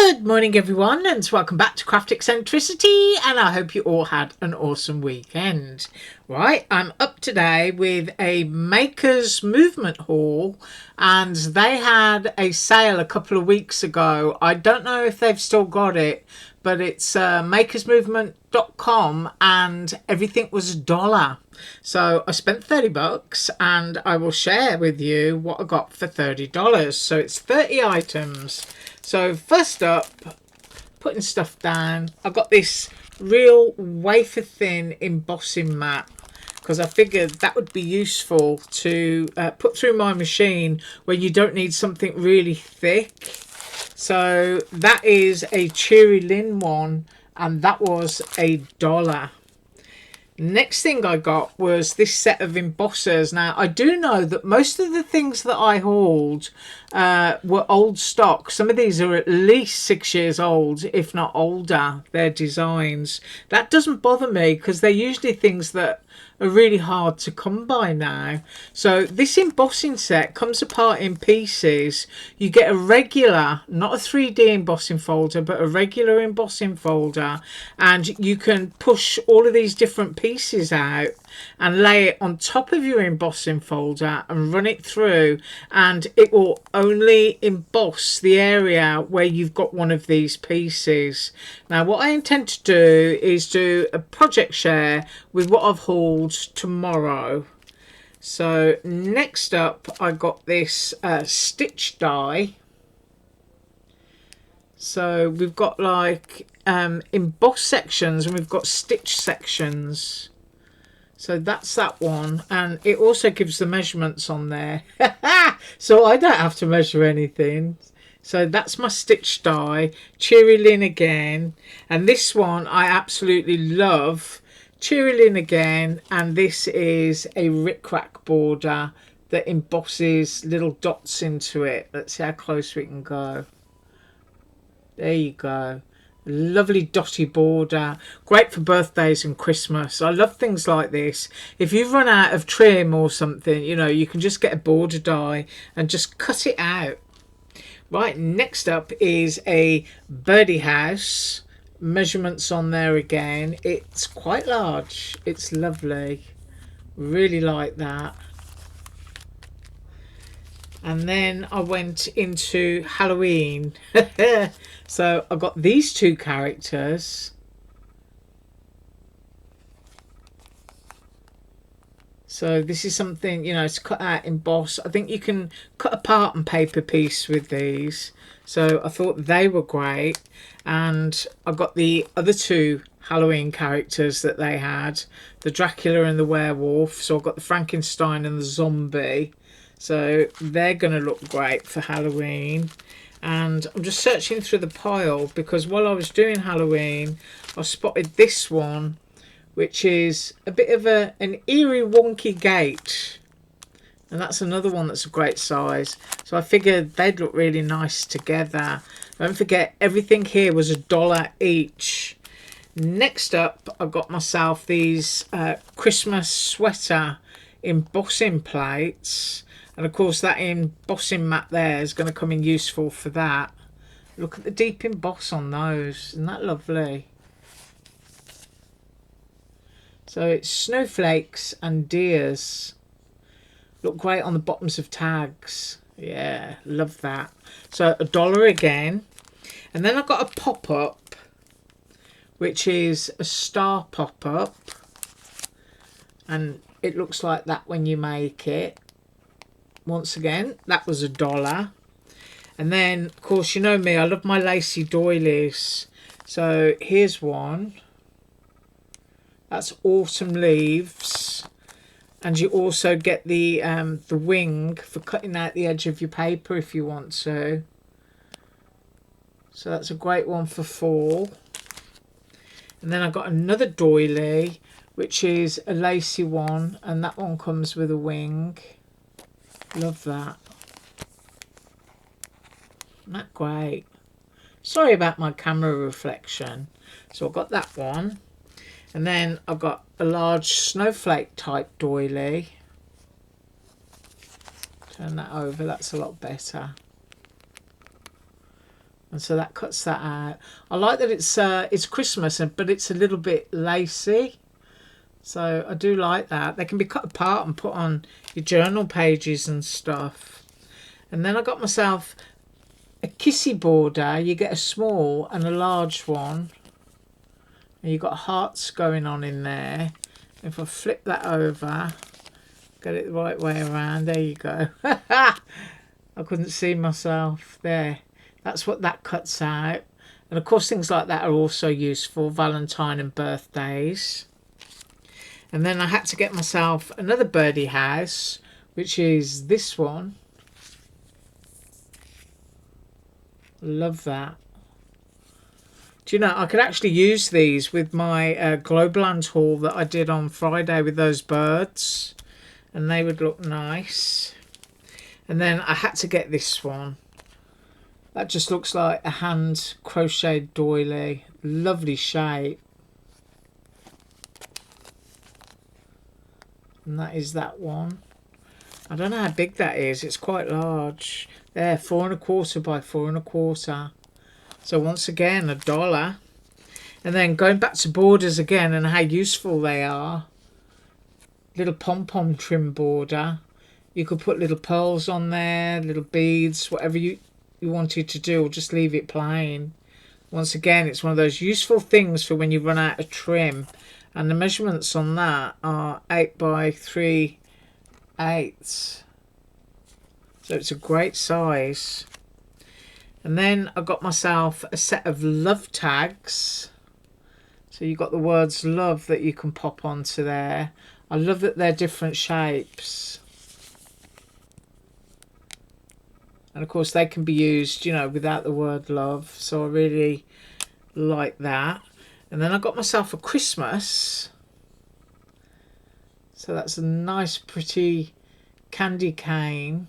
Good morning everyone, and welcome back to Craft Eccentricity, and I hope you all had an awesome weekend. Right, I'm up today with a Makers Movement haul, and they had a sale a couple of weeks ago. I don't know if they've still got it, but it's makersmovement.com and everything was $1. So I spent $30 and I will share with you what I got for $30. So it's 30 items. So first up, putting stuff down, I got this real wafer thin embossing mat because I figured that would be useful to put through my machine when you don't need something really thick. So that is a Cherry Lin one, and that was $1. Next thing I got was this set of embossers. Now, I do know that most of the things that I hauled were old stock. Some of these are at least 6 years old, if not older, their designs. That doesn't bother me because they're usually things that are really hard to come by now. So this embossing set comes apart in pieces. You get a regular, not a 3D embossing folder, but a regular embossing folder, and you can push all of these different pieces out and lay it on top of your embossing folder and run it through, and it will only emboss the area where you've got one of these pieces. Now what I intend to do is do a project share with what I've hauled tomorrow. So next up I got this stitch die. So we've got like emboss sections and we've got stitch sections. So that's that one, and it also gives the measurements on there. So I don't have to measure anything. So that's my stitch die, Cherry Lin again, and this one I absolutely love. Cherry Lin again, and this is a rickrack border that embosses little dots into it. Let's see how close we can go. There you go. Lovely dotty border, great for birthdays and Christmas. I love things like this. If you run out of trim or something, you know, you can just get a border die and just cut it out. Right, next up is a birdie house. Measurements on there again. It's quite large. It's lovely. Really like that. And then I went into Halloween. So I got these two characters. So this is something, you know, to cut out, emboss. I think you can cut apart and paper piece with these. So I thought they were great. And I got the other two Halloween characters that they had. The Dracula and the werewolf. So I've got the Frankenstein and the zombie. So they're going to look great for Halloween. And I'm just searching through the pile because while I was doing Halloween, I spotted this one, which is a bit of an eerie wonky gate. And that's another one that's a great size. So I figured they'd look really nice together. Don't forget, everything here was $1 each. Next up, I got myself these Christmas sweater embossing plates. And of course that embossing mat there is going to come in useful for that. Look at the deep emboss on those. Isn't that lovely? So it's snowflakes and deers. Look great on the bottoms of tags. Yeah, love that. So $1 again. And then I've got a pop-up, which is a star pop-up. And it looks like that when you make it. Once again, that was $1. And then, of course, you know me, I love my lacy doilies. So here's one. That's autumn leaves. And you also get the wing for cutting out the edge of your paper if you want to. So that's a great one for fall. And then I got another doily, which is a lacy one, and that one comes with a wing. Love that. Isn't that great? Sorry about my camera reflection. So I've got that one. And then I've got a large snowflake type doily. Turn that over, that's a lot better. And so that cuts that out. I like that it's Christmas, but it's a little bit lacy. So I do like that. They can be cut apart and put on your journal pages and stuff. And then I got myself a kissy border. You get a small and a large one. And you've got hearts going on in there. If I flip that over, get it the right way around. There you go. I couldn't see myself there. That's what that cuts out. And of course things like that are also useful, Valentine and birthdays. And then I had to get myself another birdie house, which is this one. Love that. Do you know, I could actually use these with my Globaland haul that I did on Friday with those birds. And they would look nice. And then I had to get this one. That just looks like a hand crocheted doily. Lovely shape. And that is that one. I don't know how big that is. It's quite large. There, 4 1/4 by 4 1/4. So once again, $1. And then going back to borders again and how useful they are. Little pom-pom trim border. You could put little pearls on there, little beads, whatever you wanted to do, or just leave it plain. Once again, it's one of those useful things for when you run out of trim. And the measurements on that are 8 by 3/8. So it's a great size. And then I got myself a set of love tags. So you've got the words love that you can pop onto there. I love that they're different shapes. And of course they can be used, you know, without the word love. So I really like that. And then I got myself a Christmas. So that's a nice pretty candy cane.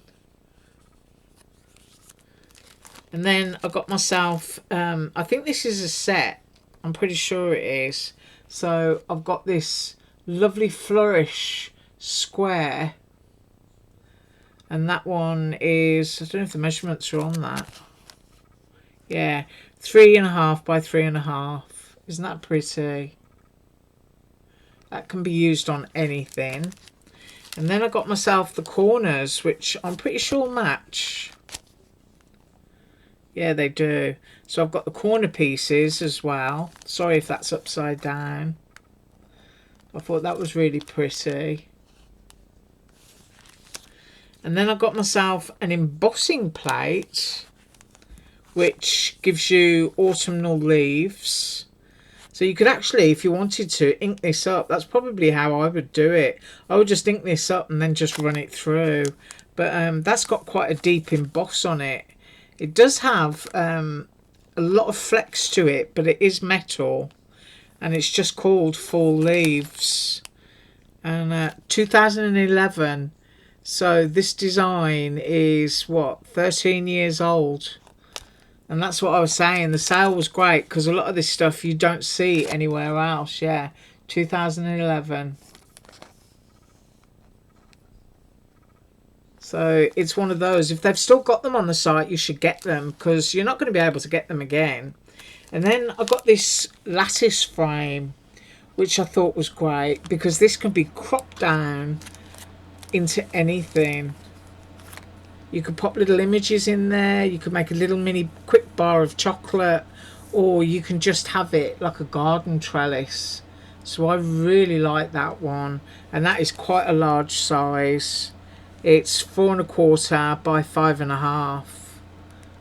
And then I got myself, I think this is a set. I'm pretty sure it is. So I've got this lovely flourish square. And that one is, I don't know if the measurements are on that. Yeah, 3 1/2 by 3 1/2. Isn't that pretty? That can be used on anything. And then I got myself the corners, which I'm pretty sure match. Yeah, they do. So I've got the corner pieces as well. Sorry if that's upside down. I thought that was really pretty. And then I got myself an embossing plate, which gives you autumnal leaves. So you could actually, if you wanted to, ink this up. That's probably how I would do it. I would just ink this up and then just run it through. But that's got quite a deep emboss on it. It does have a lot of flex to it, but it is metal. And it's just called Fall Leaves. And 2011. So this design is, what, 13 years old. And that's what I was saying. The sale was great because a lot of this stuff you don't see anywhere else. Yeah, 2011. So it's one of those. If they've still got them on the site, you should get them because you're not going to be able to get them again. And then I got this lattice frame, which I thought was great because this can be cropped down into anything. You could pop little images in there. You could make a little mini quick bar of chocolate, or you can just have it like a garden trellis. So I really like that one, and that is quite a large size. It's 4 1/4 by 5 1/2.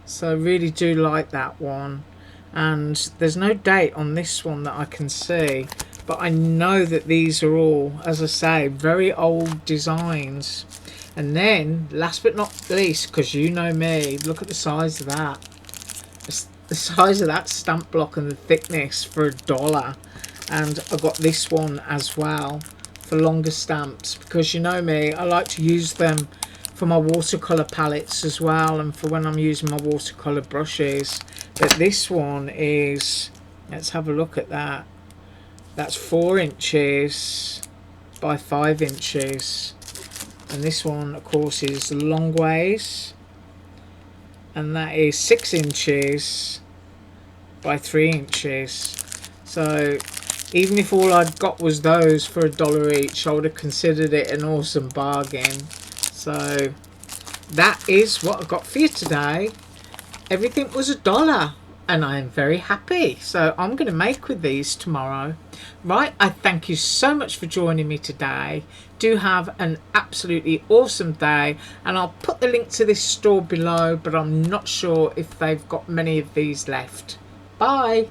So I really do like that one. And there's no date on this one that I can see, but I know that these are all, as I say, very old designs. And then last but not least, because you know me, look at the size of that. The size of that stamp block and the thickness for $1. And I got this one as well for longer stamps, because you know me, I like to use them for my watercolor palettes as well, and for when I'm using my watercolor brushes. But this one is, let's have a look at that. That's 4 inches by 5 inches. And this one, of course, is long ways. and that is 6 inches by 3 inches. So even if all I'd got was those for $1 each, I would have considered it an awesome bargain. So that is what I got for you today. Everything was $1 and I am very happy. So I'm going to make with these tomorrow. Right, I thank you so much for joining me today. Do have an absolutely awesome day, and I'll put the link to this store below, but I'm not sure if they've got many of these left. Bye.